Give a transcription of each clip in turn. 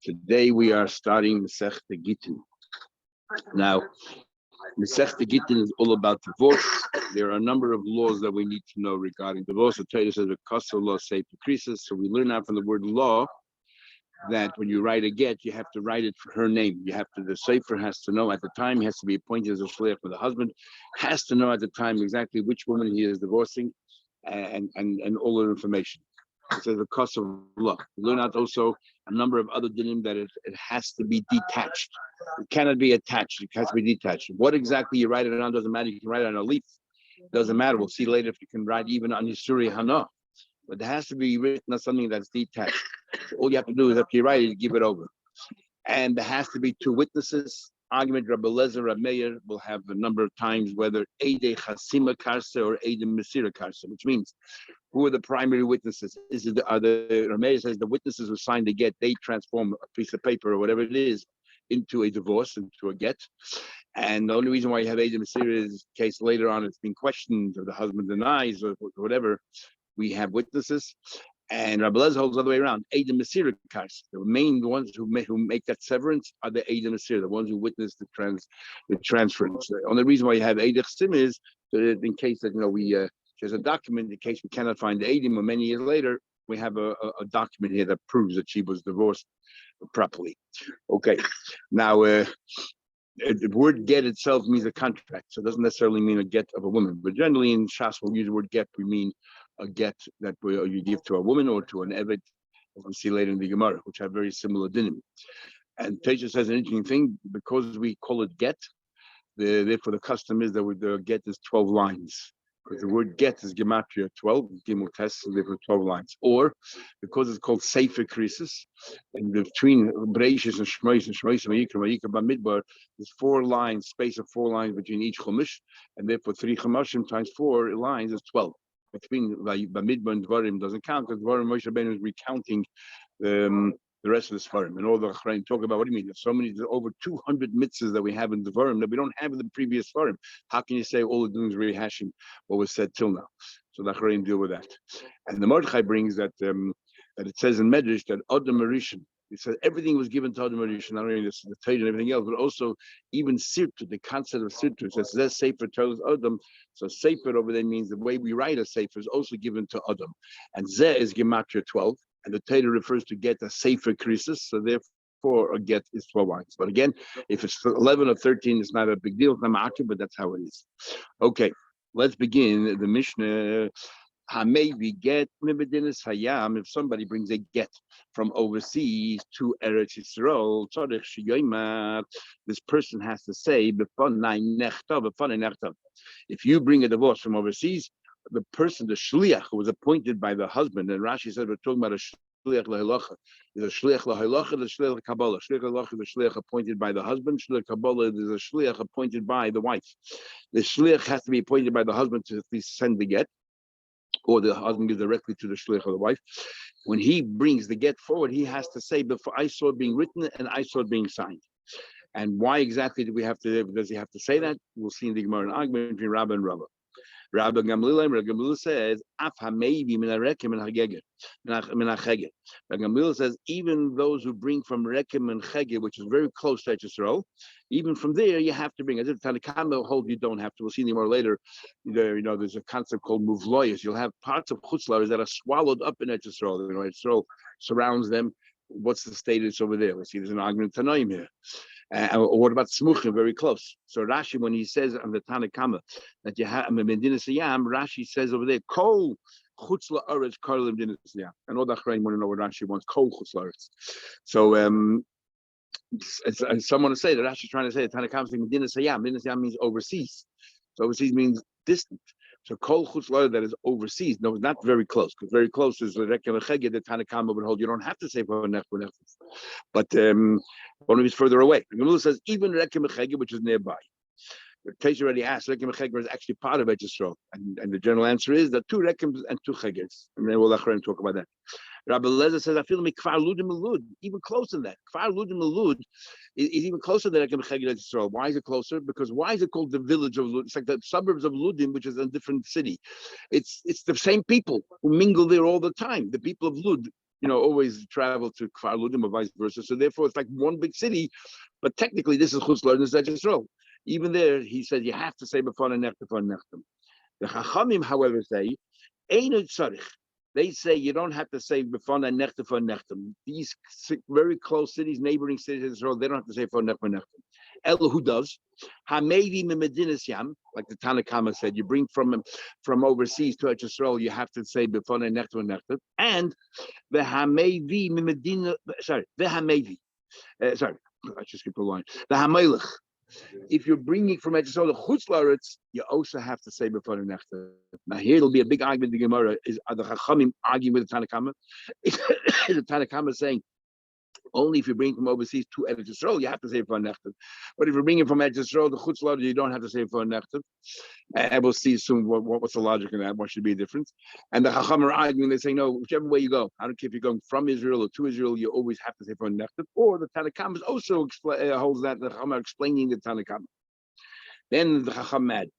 Today we are starting Masechta Gittin. Now, Masechta Gittin is all about divorce. There are a number of laws that we need to know regarding divorce. The Torah says the Kasa law say decreases. So we learn out from the word law that when you write a get, you have to write it for her name. You have to, the sefer has to know at the time, he has to be appointed as a shliach for the husband, has to know at the time exactly which woman he is divorcing and all the information. It says the cost of law. We learn out also a number of other dinim that it has to be detached. It cannot be attached. It has to be detached. What exactly you write it on doesn't matter. You can write it on a leaf. Doesn't matter. We'll see later if you can write even on Yisuri Hana. But it has to be written on something that's detached. So all you have to do is after you write it, you give it over. And there has to be two witnesses. Argument Rabbi Lezer, Rabbi Meir will have a number of times whether Eidei Chasima Karsa or Eidei Mesira Karsa, which means who are the primary witnesses? Is it Rabbi Meir says the witnesses who signed the get, they transform a piece of paper or whatever it is into a divorce, into a get. And the only reason why you have Eidei Mesira is in case later on it's been questioned or the husband denies or whatever, we have witnesses. And Rabbi Lezer holds the other way around. Eidei Mesira Kars. The main ones who make that severance are the Eidei Mesira, the ones who witness the transference. The only reason why you have Eidei Chsim is that in case that there's a document in case we cannot find the Eidim, or many years later we have a document here that proves that she was divorced properly. Okay, now the word get itself means a contract, so it doesn't necessarily mean a get of a woman. But generally in Shas, when we use the word get, we mean a get that you give to a woman or to an eved, as we see later in the Gemara, which have very similar dinim. And Teisha says an interesting thing, because we call it get, therefore the custom is that the get is 12 lines. Because the word get is gematria 12, gimel tes, so therefore 12 lines. Or because it's called sefer krisis, and between Breishis and Shmois and Vayikra Bamidbar, there's 4 lines, space of 4 lines between each chumash, and therefore 3 chumashim times 4 lines is 12. Between Bamidbar and Dvarim doesn't count, because Dvarim Moshe Rabbeinu is recounting the rest of the Sfarim. And all the Achrayim talk about, what do you mean? There's over 200 mitzvahs that we have in the Dvarim that we don't have in the previous Sfarim. How can you say all they're doing is rehashing what was said till now? So the Achrayim deal with that. And the Mordechai brings that it says in Medrash that Adam Arishan, it says everything was given to Adam Arishan, not only the Torah and everything else, but also even Sirtu, the concept of Sirtu. It says that Sefer tells Adam. So Sefer over there means the way we write a Sefer is also given to Adam. And Zeh is Gematria 12. And the Torah refers to get a sefer krisis, so therefore a get is 12 lines. But again, if it's 11 or 13, it's not a big deal, it's not but that's how it is. Okay, let's begin. The Mishnah, maybe get mibedinis hayam, if somebody brings a get from overseas to Eretz Yisrael, this person has to say, if you bring a divorce from overseas, the person, the shliach, who was appointed by the husband, and Rashi said we're talking about a shliach lahalacha. There's a shliach lahalacha, there's a shliach kabbalah. Shliach lahalacha is a shliach appointed by the husband. Shliach kabbalah is a shliach appointed by the wife. The shliach has to be appointed by the husband to at least send the get, or the husband gives directly to the shliach of the wife. When he brings the get forward, he has to say, before I saw it being written and I saw it being signed. And why exactly does he have to say that? We'll see in the Gemara, an argument between Rabbah and Rabbah. Rabbi Gamliel says, "Af hamaybi min harekem and hageger, min hacheger." Rabbi Gamliel says, even those who bring from rekem and cheger, which is very close to Yisrael, even from there you have to bring. As if Tanakama hold you don't have to. We'll see more later. There's a concept called muvloyas. You'll have parts of chutzlaris that are swallowed up in Yisrael. Yisrael surrounds them. What's the status over there? Let's see. There's an argument tanoim here. Or what about smuchim, very close? So Rashi, when he says on the Tanakama that you have Medina Siyam, Rashi says over there, Kol Chutzla Aretz Karlim Medina Siyam. And all the Achrayim want to know what Rashi wants, Kol Chutzla Aretz. So someone to say that Rashi is trying to say that Tanakama saying Medina Siyam. Medina Siyam means overseas. So overseas means distant. So Kol Chutzla that is overseas. No, it's not very close, because very close is the Rekem Cheged, the Tanakama would hold. You don't have to say for Nech. But one of is further away. The Gemara says even Rekem Cheged, which is nearby. The Teisha already asked, Rekem Cheged is actually part of Yisrael, and the general answer is that 2 Rekems and 2 Chegeds. And then we'll talk about that. Rabbi Lezer says, I feel me Kfar Ludim Elud, even closer than that. Kfar Ludim Elud is even closer than Rekem Cheged Yisrael. Why is it closer? Because why is it called the village of Lud? It's like the suburbs of Ludim, which is a different city. It's the same people who mingle there all the time. The people of Lud always travel to Kfar Ludim or vice versa. So therefore, it's like one big city, but technically this is Chutz La'aretz, this is Eretz Yisrael. Even there, he said you have to say before nechtem. The Chachamim, however, say Eino Tzarich. They say you don't have to say before nechtem. These very close cities, neighboring cities of Israel, they don't have to say before nechtem. El who does? Hamevi mimedinas yam, like the Tanakama said, you bring from overseas to Eretz Yisrael, you have to say before nechtem. And the Hamevi mimedina, the Hamevi. Sorry, I just skipped a line. The Hamelech. If you're bringing from Eretz Yisrael to Chutz La'aretz, you also have to say before the nechtem. Now here it'll be a big argument in the Gemara. Are the Chachamim arguing with the Tanakama? Is the Tanakama saying only if you bring from overseas to Eretz Yisrael, you have to say before nechtem. But if you're bringing from Eretz Yisrael to Chutz La'aretz, you don't have to say before nechtem. And we'll see soon what's the logic in that. What should be a difference? And the Chacham are arguing. They say no, whichever way you go. I don't care if you're going from Israel or to Israel. You always have to say before nechtem. Or the Tanakama also holds that the Chacham are explaining the Tanakama. Then the Chacham mad.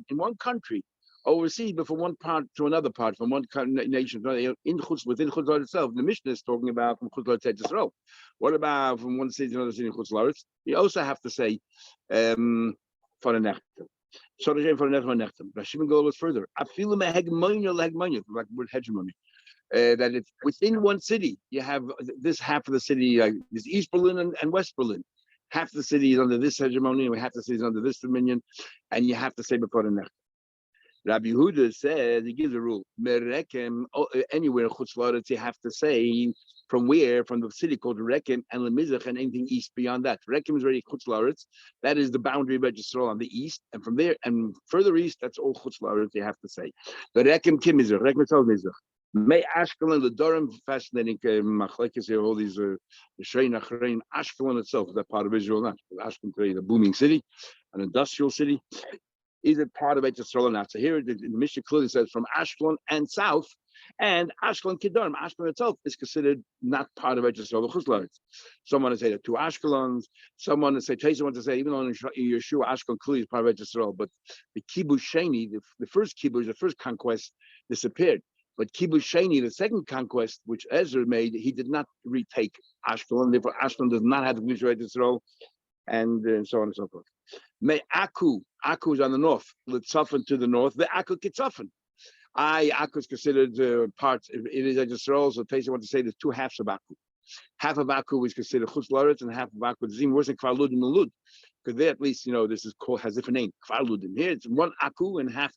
In one country, overseas, but from one part to another part, from one nation within Chutz La'aretz itself. The Mishnah is talking about from Chutz La'aretz to Yisrael. What about from one city to another city in Chutz La'aretz? You also have to say for the nechtem. So the for the nechtem. Rashim goes further. I feel like word hegemony. That it's within one city. You have this half of the city, like this East Berlin and West Berlin. Half the city is under this hegemony, and half the city is under this dominion, and you have to say before the nechtem. Rabbi Yehuda says, he gives a rule. Merekem, anywhere in Chutz La'aretz, you have to say from where, from the city called Rekem and Lemizach, and anything east beyond that. Rekem is already Chutz La'aretz. That is the boundary of Eretz Yisrael on the east, and from there and further east, that's all Chutz La'aretz you have to say. The Rekem Kim Mizach, Rekem Tov Mizach. May Ashkelon, the Durham, fascinating machlekes here, all these Shrei Nachrein. Ashkelon itself is that part of Israel, not Ashkelon today, the booming city, an industrial city. Is it part of Eretz Yisrael or not? So here the Mishnah clearly says from Ashkelon and south, and Ashkelon Kedarm. Ashkelon itself is considered not part of Eretz Yisrael or Chutz La'aretz. Someone to say the two Ashkelons. Someone to say Taisa want to say even though in Yeshua Ashkelon clearly is part of Eretz Yisrael, but the Kibbutz Sheni, the first Kibbutz, the first conquest disappeared. But Kibbutz Sheni, the second conquest, which Ezra made, he did not retake Ashkelon. Therefore, Ashkelon does not have the Kibbutz Eretz Yisrael, and so on and so forth. May Aku is on the north. Litzafan to the north. The Aku Kitzafan. Aku is considered part. It is Eretz Yisrael. So Taisa want to say there's two halves of Aku. Half of Aku is considered Chutz La'aretz, and half of Aku is even worse than Kfar Ludim and Lud. Because there, at least, this is called, has a different name, Kfar Ludim. Here it's one Aku and half.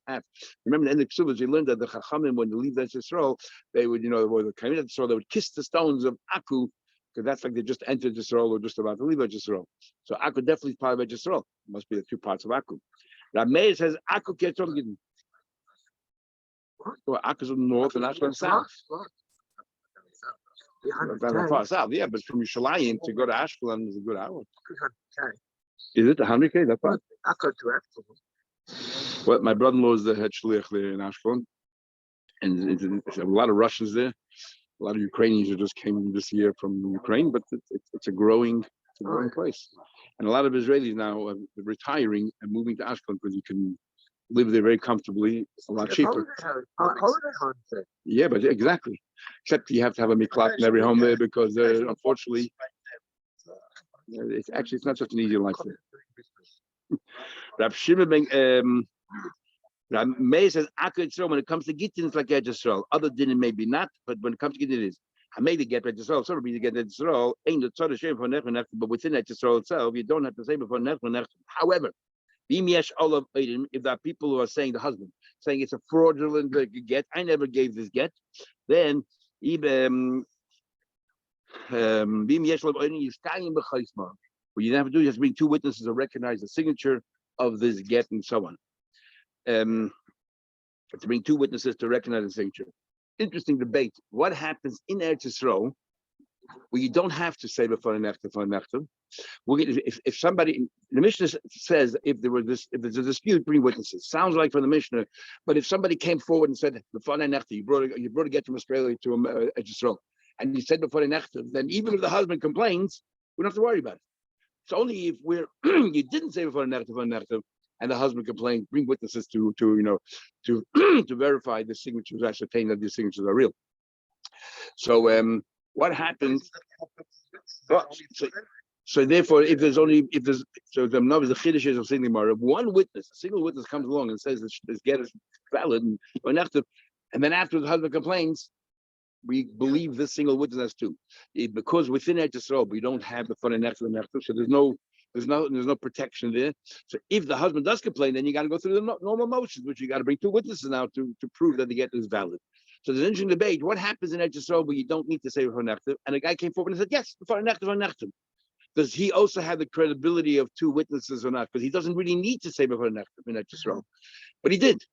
Remember, in the end of Ksubas, we learned that the Chachamim, when they leave Eretz Yisrael, they would, when they came into Yisrael, they would kiss the stones of Aku, because that's like they just entered Yisrael or just about to leave Yisrael. So Aku definitely is part of Yisrael. Must be the two parts of Aku. Rab Meir says Aku Ketzon Gittin. Well, Aku is in the north and Ashkelon south. Far south, yeah, but from Yerushalayim to go to Ashkelon is a good hour. Is it 100K? That far? Aku to Ashkelon. Well, my brother-in-law is the head shliach there in Ashkelon, and it's a lot of Russians there. A lot of Ukrainians who just came this year from Ukraine, but it's a growing place. And a lot of Israelis now are retiring and moving to Ashkelon because you can live there very comfortably, a lot cheaper. Yeah, but exactly. Except you have to have a miklat in every home there because unfortunately, it's not such an easy life there. Rab Shimon Rab Meir says, when it comes to Gittin, it's like Eretz Yisrael. Other din maybe not, but when it comes to Gittin, it is. I made it get Eretz Yisrael. Some people get Eretz Yisrael. Ain't the tzad Hashem for nechon, but within Eretz Yisrael itself, you don't have to say before nechon. However, if there are people who are saying the husband saying it's a fraudulent get, I never gave this get, then what you have to do is bring two witnesses to recognize the signature of this get and so on. To bring two witnesses to recognize the signature. Interesting debate. What happens in Eretz Yisrael where you don't have to say before nechtem? If somebody, the Mishnah says if there's a dispute, bring witnesses. Sounds like from the Mishnah, but if somebody came forward and said before nechtem, you brought a get from Australia to Eretz Yisrael, and you said before nechtem, then even if the husband complains, we don't have to worry about it. It's only if you didn't say before nechtem, and the husband complained, bring witnesses to to to verify the signatures, ascertain that these signatures are real. So what happens? Well, so therefore, if there's so the numbers, the chiddush is of saying if one witness, a single witness comes along and says this get is valid, and then after the husband complains, we believe this single witness has two, because within Eretz Yisrael we don't have the fun and nechta, so there's no protection there. So if the husband does complain, then you got to go through the normal motions, which you got to bring two witnesses now to prove that the get is valid. So there's an interesting debate. What happens in Eretz Yisrael where you don't need to say for nechta? And a guy came forward and said, yes, for nechta. Does he also have the credibility of two witnesses or not? Because he doesn't really need to say before nechta in Eretz Yisrael, but he did.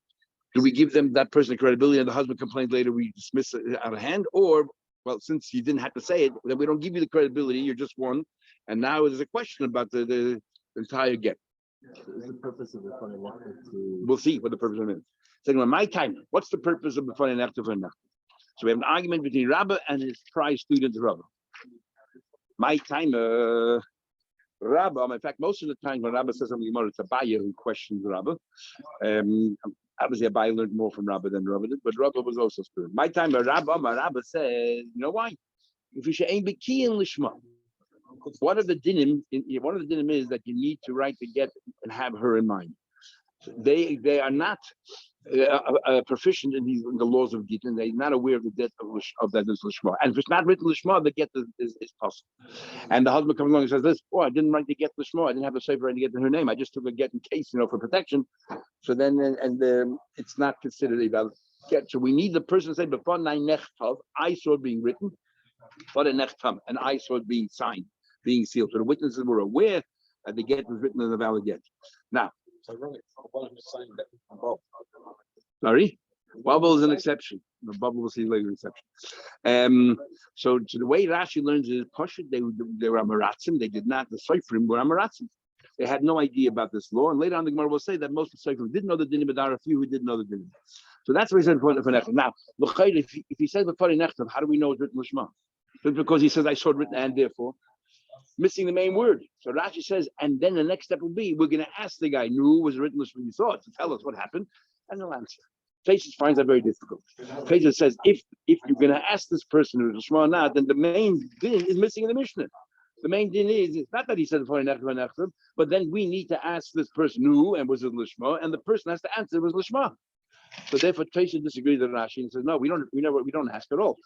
Do we give them that person credibility and the husband complains later, we dismiss it out of hand? Or, well, since you didn't have to say it, then we don't give you the credibility, you're just one. And now there's a question about the entire get. Is the purpose of the fun and to... We'll see what the purpose of it is. Second, my time, what's the purpose of the fun and nechta for nechta? So we have an argument between Rabba and his prize student, Rabba. My time, Rabba, in fact, most of the time when Rabba says something, it's Abaye who questions Rabba. Obviously, Abaye learned more from Rabba than Rabba did, but Rabba was also student. My time, Rabba says, you know why? If you should aim beki in lishma, one of the dinim is that you need to write the get and have her in mind. So they are not proficient in the laws of Gittin. They're not aware of the death of that is lishma. And if it's not written lishma, the get is possible. And the husband comes along and says, "This, I didn't write the get lishma. I didn't have a safe writing to get in her name. I just took a get in case, for protection." So then, it's not considered a valid get. So we need the person to say, "Before nine nechtav, I saw it being written, but a nechtam, and I saw it being signed, being sealed." So the witnesses were aware that the get was written as a valid get. Now. Sorry? Bubble is an exception. The bubble will see later exception. So the way Rashi learns is Pashut, they were Amaratzim, they did not, the Seifrim were Amaratzim. They had no idea about this law, and later on the Gemara will say that most of the Seifrim didn't know the dinim, but there are a few who didn't know the dinim. So that's what he said for Nechtav. Now, if he says before Nechtav, how do we know it's written Lishma? Just because he says I saw it written and therefore missing the main word. So Rashi says, and then the next step will be, we're going to ask the guy, was it written when you saw it, to tell us what happened, and he'll answer. Faces finds that very difficult. Faces says, if you're going to ask this person who's a shema now, then the main din is missing in the Mishnah. The main din is, it's not that he said before nechtav, but then we need to ask this person who, and was it lishma, and the person has to answer was lishma. So therefore, Faces disagrees with Rashi and says, no, we don't ask at all.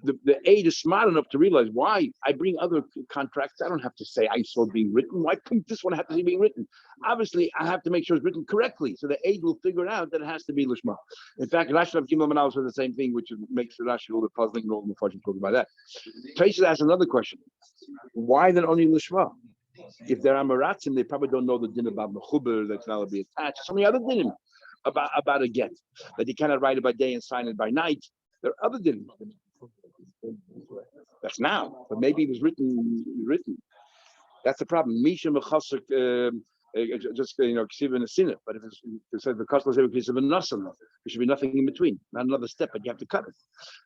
The aide is smart enough to realize why I bring other contracts. I don't have to say I saw it being written. Why couldn't this one have to be being written? Obviously, I have to make sure it's written correctly. So the aide will figure out that it has to be Lishma. In fact, Rashi of Gimel Manal says the same thing, which makes Rashi a little bit puzzling and all the Mepharshim talk about that. Tracy asks another question. Why then only Lishma? If they're Amaratzim, they probably don't know the din about Mechuber that's not to be attached. So many other dinim about a get, that you cannot write it by day and sign it by night. There are other dinim. That's now, but maybe it was written. That's the problem. Misha mechasek, just ksiv in a sinner. But if it says the koslas every piece of a nasam, there should be nothing in between, not another step, but you have to cut it.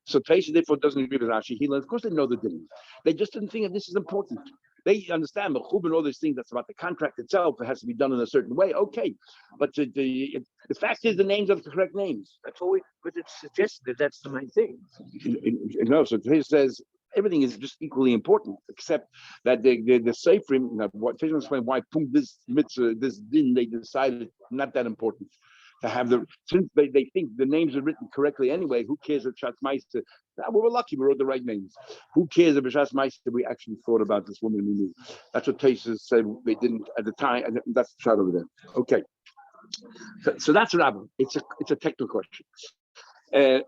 So Taisha therefore doesn't agree with Rashi. He learns, of course, they know the din. They just didn't think that this is important. They understand Mechub and all these things. That's about the contract itself. It has to be done in a certain way. Okay, but the fact is the names are the correct names. That's all. But it suggests that that's the main thing. No, so he says everything is just equally important, except that the Seifrim. What Tishman explained why this mitzvah, this din, they decided not that important to have since they think the names are written correctly anyway. Who cares if Shatz Meister? We were lucky we wrote the right names. Who cares if Shatz Meister we actually thought about this woman we knew? That's what Taisus said they didn't at the time, and that's the shot over there. Okay, so that's Rabbi. It's a technical question. Then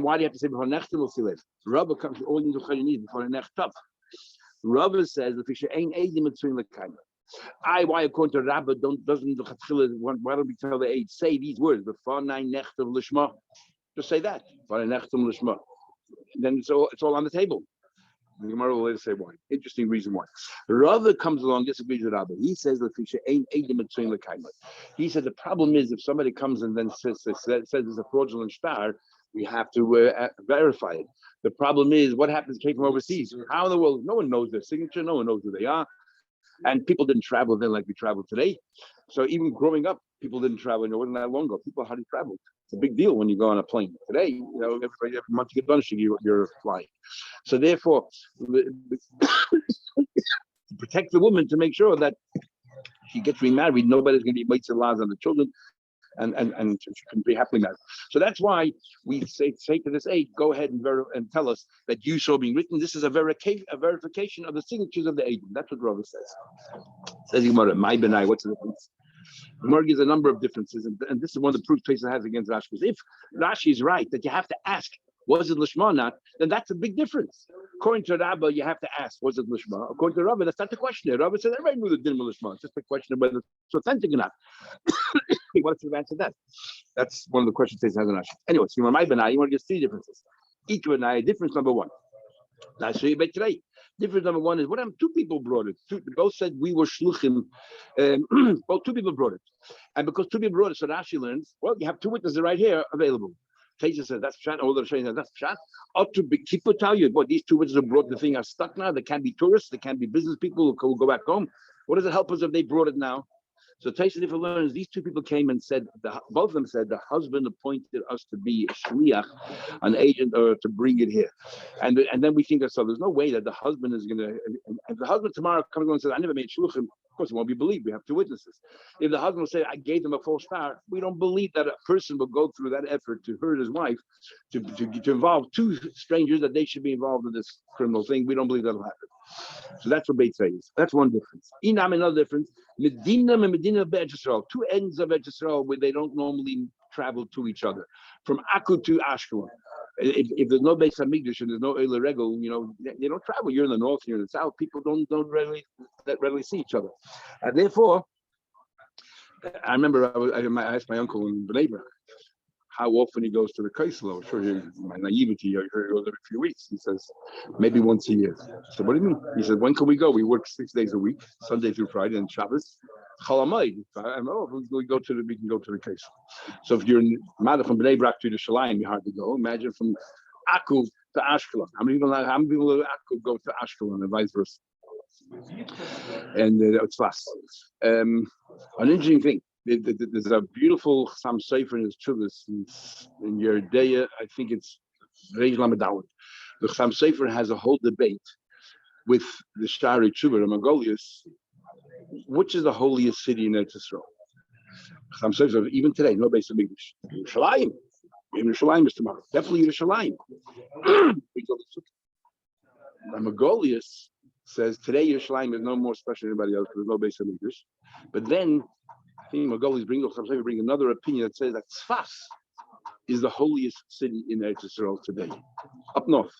why do you have to say before nechtam or silev? Rabbi comes to all you need before nechtam. Rabbi says the fisher ain't aiding between the kind. Why according to Rabbi doesn't why don't we tell the aide say these words before nine nechtam lishma? Just say that before nechtam lishma. Then it's all on the table. The Gemara will later say why. Interesting reason why. Rabbi comes along, disagrees with Rabbi. He says the fisher ain't aiding between the kind. He said the problem is if somebody comes and then says it's a fraudulent star, we have to verify it. The problem is what happens came from overseas. How in the world? No one knows their signature. No one knows who they are. And people didn't travel then like we travel today. So even growing up, people didn't travel. It wasn't that long ago. People hardly traveled. It's a big deal when you go on a plane. Today, every month you get done, you're flying. So therefore, to protect the woman, to make sure that she gets remarried, nobody's going to be mates laws on the children, and she can be happily married. So that's why we say to this aide, go ahead and tell us that you saw being written. This is a verification of the signatures of the aide. That's what Rava says. Says Gemara, my benai, what's the difference? Gemara gives a number of differences, and this is one of the proofs Pesach has against Rashi. Because if Rashi is right that you have to ask, was it Lishma or not, then that's a big difference. According to Rabba, you have to ask, was it Lishma? According to Rabba, that's not the question. Rabba says everybody knew the din of Lishma. It's just a question of whether it's authentic or not. What if you answer that? That's one of the questions Pesach has in Rashi. Anyway, so my benai, you want to get three differences. Each benai, difference number one. Now, so you bet today. Difference number one is what two people brought it. Both said we were shluchim. Both two people brought it, and because two people brought it, so Rashi learns. Well, you have two witnesses right here available. Teja says that's pshat. All the Shayna says that's pshat. Ought to be people tell you, but these two witnesses who brought the thing are stuck now. They can be tourists. They can be business people who go back home. What does it help us if they brought it now? So Taisa Differ learns these two people came and said, both of them said the husband appointed us to be a shliach, an agent, or to bring it here. And then we think ourselves, there's no way that the husband is going to, if the husband tomorrow comes and says, I never made shluchim, of course it won't be believed. We have two witnesses. If the husband will say, I gave them a false star, we don't believe that a person will go through that effort to hurt his wife, to involve two strangers, that they should be involved in this criminal thing. We don't believe that'll happen. So that's what Beit says. That's one difference. Inam, another difference. Medina and Medina Beit Yisrael, two ends of Beit Yisrael where they don't normally travel to each other. From Akku to Ashkelon. If there's no Beis Hamikdash and there's no Eile Regel, they don't travel. You're in the north, you're in the south. People don't readily see each other, and therefore, I remember I asked my uncle in Bnei Brak how often he goes to the Kaisel. I'm sure my naivety, I heard he goes every few weeks. He says, maybe once a year. I said, what do you mean? He said, when can we go? We work 6 days a week, Sunday through Friday, and Shabbos. Chalamayid. We can go to the Kaisel. So if you're in Mada from Bnei Brak to the Shalayim, you're hard to go. Imagine from Akku to Ashkelon. How many people in Akku go to Ashkelon and vice versa? And it's fast. An interesting thing. There's a beautiful Sam Sefer in his Chuvas in Yeridea. I think it's Reish Lamed. The Sam Sefer has a whole debate with the Shari Chuvah, the Mongolians, which is the holiest city in Eretz Yisrael. Sam Sefer, even today, no base of English. Yerushalayim. Yerushalayim is tomorrow. Definitely Yerushalayim. The Mongolians says today Yerushalayim is no more special than anybody else because there's no base of English. But then I think Mogolis bring another opinion that says that Tzfas is the holiest city in Eretz Yisrael today, up north.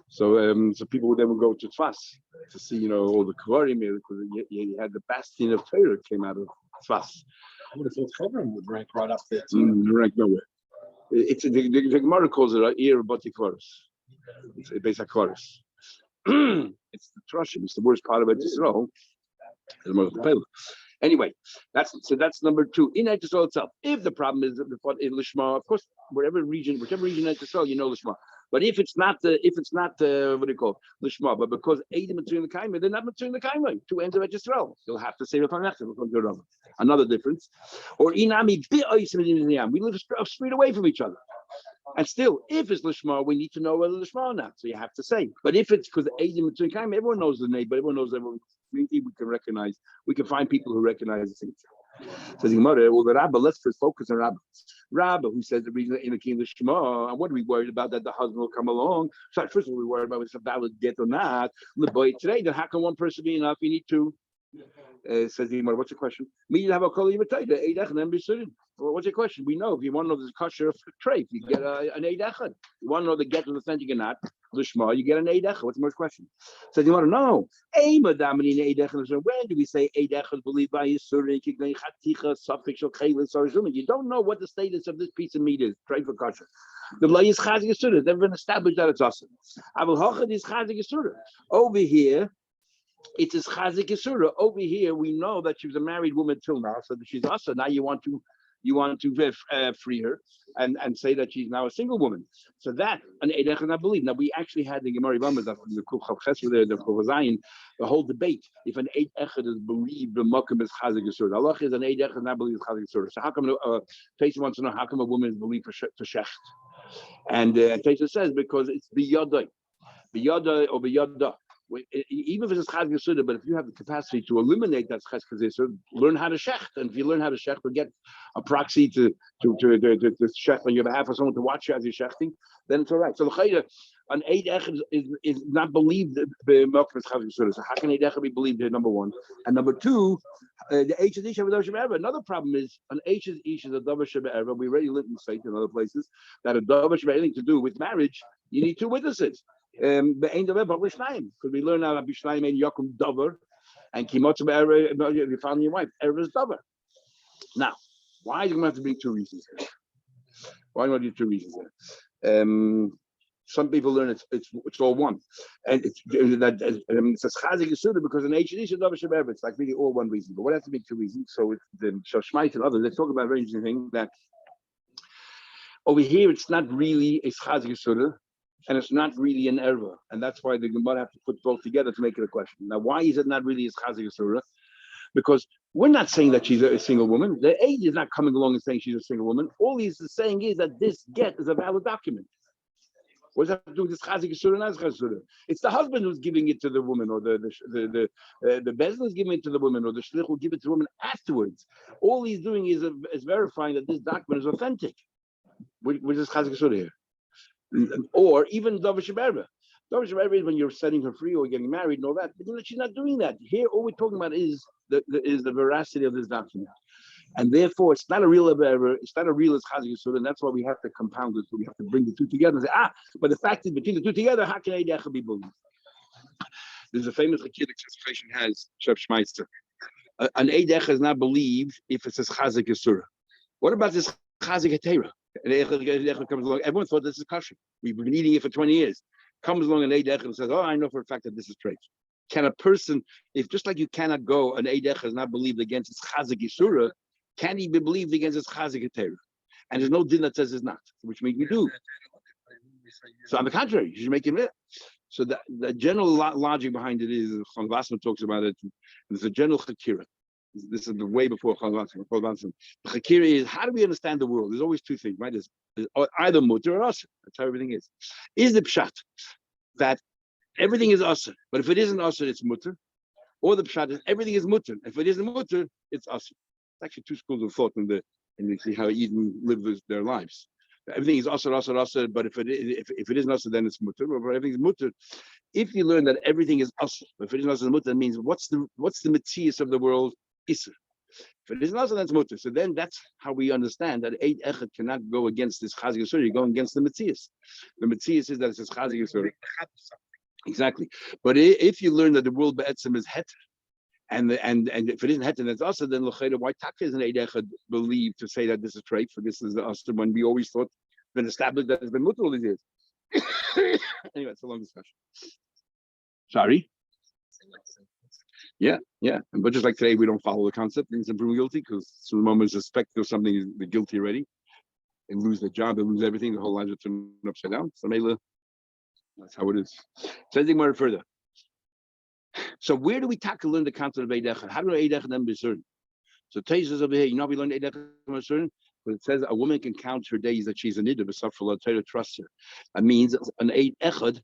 So people would then go to Tzfas to see, all the Kvarim, because you had the bastion of Torah came out of Tzfas. I would have thought Hebron would rank right up there too. Rank nowhere. It's the Gemara calls it Ir Bati Kvaris. It's a basic Kvaris. It's the Trashim. It's the worst part of Eretz Yisrael. Anyway, that's number two. In Eretz Yisrael itself, if the problem is in Lishma, of course, whichever region in Eretz Yisrael, Lishma. But if it's not what do you call Lishma? But because Eidim Matzuin the Kaima, they're not Matzuin the Kaima. Two ends of Eretz Yisrael. You'll have to say another difference. Or Inami we live a street away from each other. And still, if it's Lishma, we need to know whether Lishma or not. So you have to say. But if it's because Eidim Matzuin Kaima, everyone knows the name, but everyone knows everyone. We can recognize. We can find people who recognize the things. Says Gemara, well, the Rabba, let's first focus on Rabba. Rabba, who says the reason in the king of Shema, and what are we worried about that the husband will come along? So at first, we're worried about it's a valid get or not. The boy today, then how can one person be enough? You need two. Says Gemara, what's your question? Me, you have a call. Well, what's your question? We know if you want to know there's a kosher trait, you get an eid echad. You want to know the get was authentic or not, Lishma, you get an eid echad. What's the most question? Says you want to know. When do we say eid echad believed by Yisurin? You don't know what the status of this piece of meat is. Trait for kosher. The lay is chazik yisurin. Never been established that it's awesome. Avul hachad is chazik yisurin. Over here. It is chazik yisura. Over here, we know that she was a married woman till now, so that she's also now you want to you want to free her and say that she's now a single woman. So that an Eid Echad not believe. Now we actually had the Gemara Yevamos, the Kuf Chav Ches, the Kuf Zayin, the whole debate. If an Eid Echad is believed, the Makom is Chazak Yisur. Allah is an Eid Echad not believed Chazak Yisur. So how come Taisa wants to know how come a woman is believed for Shecht? And Taisa says because it's biyadai or biyada. Even if it's chaz yisuda, but if you have the capacity to eliminate that chaz yisuda, learn how to shecht. And if you learn how to shecht, or get a proxy to shecht on your behalf, or someone to watch you as you're shechting, then it's all right. So the chayda, an Eid Echad is not believed the milk is chaz yisuda. So how can Eid Echad be believed here? Number one, and number two, the H is isha with Davar. Another problem is an H is isha the Davar Sheba. We already lived in state in other places that a Davar Sheba anything to do with marriage. You need two witnesses. Because we learn now that Bishnaim and Yakum Dover and Kimotz Be'er, you found your wife, Erev is Dover. Now, why do we have to bring two reasons here? Why do we do two reasons here? Some people learn it's all one. And it's says Chazik Yisuda because an HDC is Dover Shebe'er. It's like really all one reason. But what has to be two reasons? So it's the Shoshmait and others, they talk about a very interesting thing that over here it's not really a Chazik Yisuda. And it's not really an error, and that's why the Gemara have to put both together to make it a question. Now, why is it not really as Chazik Yisura? Because we're not saying that she's a single woman. The age is not coming along and saying she's a single woman. All he's saying is that this get is a valid document. What does that have to do with this Chazik Yisura and Chazik Yisura? It's the husband who's giving it to the woman, or the bezin is giving it to the woman, or the shlich will give it to the woman afterwards. All he's doing is verifying that this document is authentic. Which is Chazik Yisura here? Or even Davar Sheberba. Davar Sheberba is when you're setting her free or getting married and all that. But she's not doing that. Here, all we're talking about is the veracity of this document. And therefore, it's not a real error. It's not a real Chazik Yisur, and that's why we have to compound it. So we have to bring the two together and say, but the fact is, between the two together, how can Eid Echad be believed? There's a famous Hakadosh translation has Shep Schmeitzer. An Eid Echad is not believed if it says Chazik Yisur. What about this Chazik Hetera? And comes along. Everyone thought this is kosher. We've been eating it for 20 years. Comes along an Eid Echad and says, I know for a fact that this is trade. Can a person, if just like you cannot go, an Eid Echad is not believed against its Chazik Yisura, can he be believed against its Chazik Hetera? And there's no din that says it's not, which means we do. So on the contrary, you should make it. So the general logic behind it is, Chon Vassman talks about it, there's a general chakira. This is the way before Chon Vassman. The chakira is, how do we understand the world? There's always two things, right? There's either mutter or asr. That's how everything is. Is the pshat that everything is asr, but if it isn't asr, it's mutter? Or the pshat is everything is mutter. If it isn't mutter, it's asr. It's actually two schools of thought and you see how Eden live their lives. Everything is asr, but if it isn't asr, then it's mutter. But everything is mutter. If you learn that everything is asr, if it isn't asr, mutter, that means what's the metzius of the world? Isser. If it isn't asr, then it's mutter. So then that's how we understand that Eid Echad cannot go against this Chazik Yisur. You're going against the metzius. The metzius is that it says Chazik Yisur. Exactly. But if you learn that the world be'etzim is het, and if it isn't het and it's asr, then l'chayda, why taka is an Eid Echad believed to say that this is trade for this is the asr when we always thought it's been established that it's been mutter all these years. Anyway, it's a long discussion. Sorry. Yeah. But just like today, we don't follow the concept and proven guilty because the moment suspect of something is the guilty already. They lose their job, they lose everything, the whole lives are turned upside down. So that's how it is. So anything more further. So where do we tackle learn the concept of Eid Echad? How do Eid Echad then be certain? So Teis is over here, we learned Eid Echad certain, but it says a woman can count her days that she's a niddah, but suffer Torah trusts her. That means an Eid Echad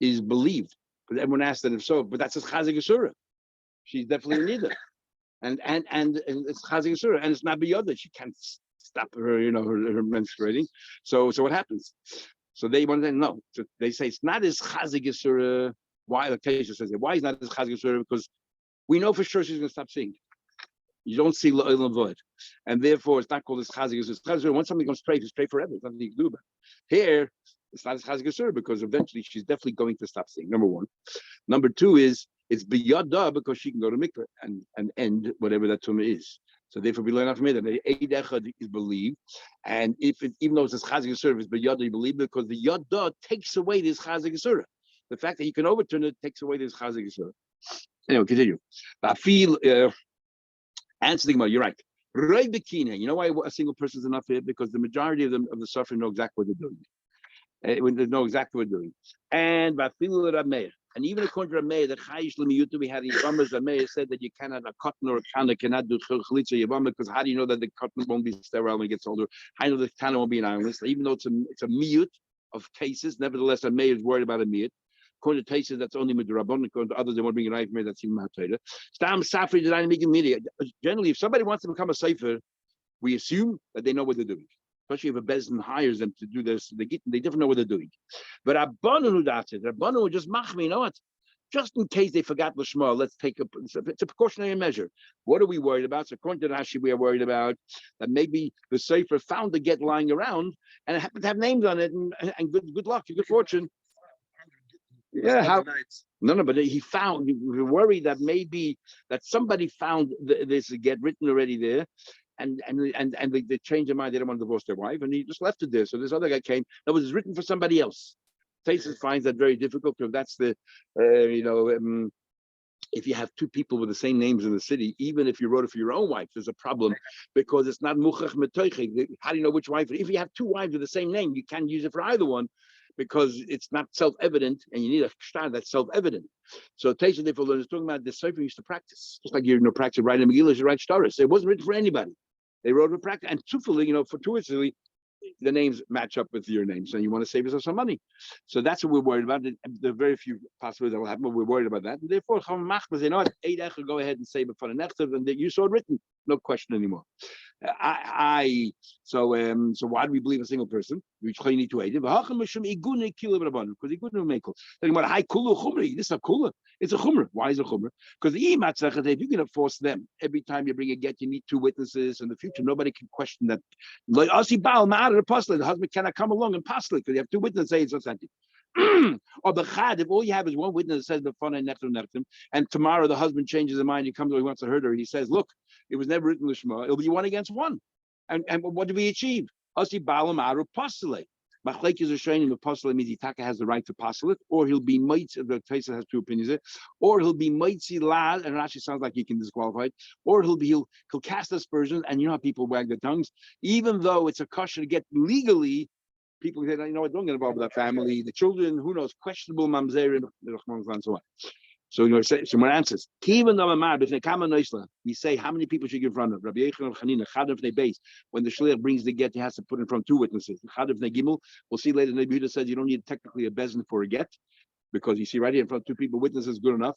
is believed. Because everyone asked that if so, but that's a Chazik Yisura. She's definitely neither, and it's Chazik Yisura, and it's not beyond. She can't stop her, her menstruating. So what happens? So they want to know. So they say it's not as Chazik Yisura. Why the Kesha says it? Why is not as Chazik Yisura? Because we know for sure she's going to stop seeing. You don't see La'il Void, and therefore it's not called as Chazik Yisura. Once something goes straight, it's straight forever. There's nothing you can do about it. Here, it's not as Chazik Yisura because eventually she's definitely going to stop seeing. Number one. Number two is. It's biyada because she can go to mikveh and end whatever that tumah is. So therefore, we learn out from it that the Eid Echad is believed, and even though it's Chazik Yisur, it's biyada you believe because the yada takes away this Chazik Yisur. The fact that you can overturn it takes away this Chazik Yisur. Anyway, continue. I feel answer the Gemara. You're right. Right bikini. You know why a single person is enough here? Because the majority of the suffering know exactly what they're doing. They know exactly what they're doing. And and even according to Rameir, that Chayish Lemiyuta, we had in Yavamas, Rameir said that you cannot, a cotton or a tana cannot do Chalitza Yavama, because how do you know that the cotton won't be sterile when it gets older? I know the tana won't be an islandist, even though it's a miyut of cases. Nevertheless, Rameir is worried about a miyut. According to Taisa, that's only Midrabon. According to others, they want to bring a knife, that's even Hataira. Stam Safri did I make media. Generally, if somebody wants to become a Sefer, we assume that they know what they're doing. Especially if a Bezdin hires them to do this, they definitely know what they're doing. But Rabbanu who does it, Rabbanu who just machmi, you know what? Just in case they forgot Lashma, let's take it's a precautionary measure. What are we worried about? So according to Rashi, we are worried about that maybe the Sefer found the get lying around and it happened to have names on it, and good luck, good fortune. Yeah, how? No, but he found. We were worried that maybe that somebody found this get written already there, and they changed their mind. They didn't want to divorce their wife, and he just left it there. So this other guy came. That was written for somebody else. Tasis finds that very difficult because that's the, if you have two people with the same names in the city, even if you wrote it for your own wife, there's a problem because it's not muchach metoichik. How do you know which wife? If you have two wives with the same name, you can't use it for either one because it's not self-evident, and you need a shtar that's self-evident. So Taisa therefore is talking about the Sefer used to practice, just like you practice writing Megillah, you write shtaris. It wasn't written for anybody. They wrote with practice, and truthfully, fortuitously, the names match up with your names, and you want to save yourself some money. So that's what we're worried about. There are very few possibilities that will happen, but we're worried about that. And therefore, you know what? Go ahead and save it for the next, and you saw it written, no question anymore. So why do we believe a single person? We need to aid it. Because this is a kula. It's a chumrah. Why is it a chumrah? Because if you're going to force them every time you bring a get, you need two witnesses. In the future, nobody can question that. Like the husband cannot come along and pastel because you have two witnesses say it's authentic. Or the chad, if all you have is one witness that says the fun and nechtim, and tomorrow the husband changes his mind, he comes, he wants to hurt her, he says, look, it was never written in the Shema, it'll be one against one. And what do we achieve? Asi balam aru postulate. Machlek is a shaying of postulate means Itaka has the right to postulate, or he'll be mitzi. The Taisa has two opinions there, or he'll be mitzi lad, and Rashi sounds like he can disqualify it, or he'll cast aspersions, and you know how people wag their tongues, even though it's a kosher to get legally. People say, don't get involved with that family, the children, who knows, questionable mamzerim, and so on. So someone answers, we say how many people should give in front of Rabbi Yechon Chanina, when the shliach brings the get, he has to put in front two witnesses. We'll see later, Nabi Yehuda says you don't need technically a bezin for a get, because you see right here in front of two people, witnesses good enough.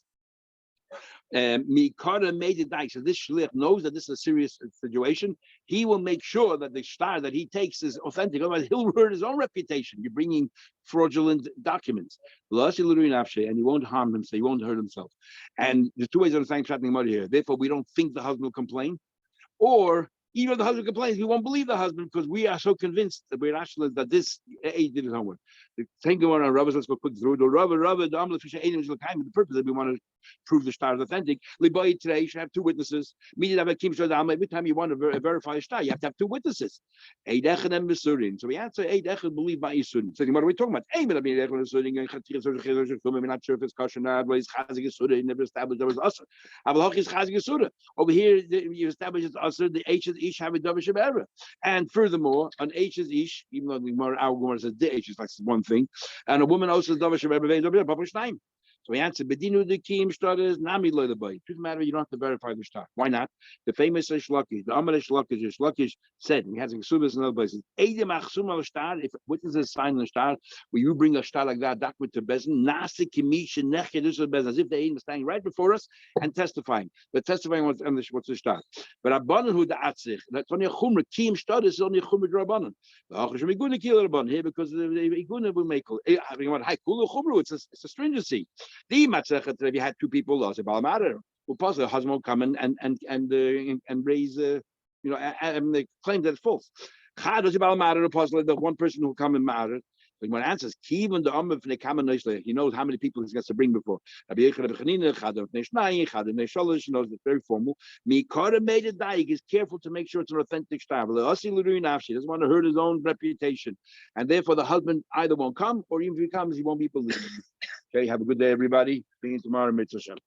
Mikara made it nice. So this shliach knows that this is a serious situation. He will make sure that the shtar that he takes is authentic. Otherwise, he'll hurt his own reputation. You're bringing fraudulent documents, and he won't harm himself. He won't hurt himself. And there's two ways of understanding Shatnei Modi here. Therefore, we don't think the husband will complain, or even if the husband complains, we won't believe the husband because we are so convinced that we're rational that this did his homework. Thank you, on Rabbis. Let's go quick through the the purpose that we want to prove the shtar is authentic. Today, you should have two witnesses. Every time you want to verify a shtar, you have to have two witnesses. So we answer believe by Yisurin. So what are we talking about? We're not sure if it's kosher or not. But it's chazig yisura. He never established there was usher. Over here, you establish it's usher. The H is ish have a davar shebera. And furthermore, an H is ish, even though our Gemara says the H is like one thing, and a woman also davar shebera published name. So he answered, Bedinu the Kim starters, Nami lo the boy. Doesn't matter, you don't have to verify the shtar. Why not? The famous Shlakish, the Amar Shlakish said, he has a Ksubas in other places, Edim Achsum al shtar, if witnesses sign the shtar, will you bring a shtar like that, document to Bezin, Nasi Kimish Nechedus of Bezin, as if they were standing right before us and testifying. But testifying what's the shtar. But Abbanan who the Atzich, that's only a Chumra, Kim starters is only a Chumra Drabanan. Here because the Iguna will make it's a stringency. The matzechet, if you had two people, lost a balamatter, will pause the husband will come and raise, and they claim that it's false. Chados balamatter, the one person who will come and matter. But when answers, even the he knows how many people he's got to bring before. He knows it's very formal. Mikara made it die. He's careful to make sure it's an authentic shtar. He doesn't want to hurt his own reputation. And therefore the husband either won't come, or even if he comes, he won't be believed. Okay, have a good day, everybody. See you tomorrow, Mitzvah Shem.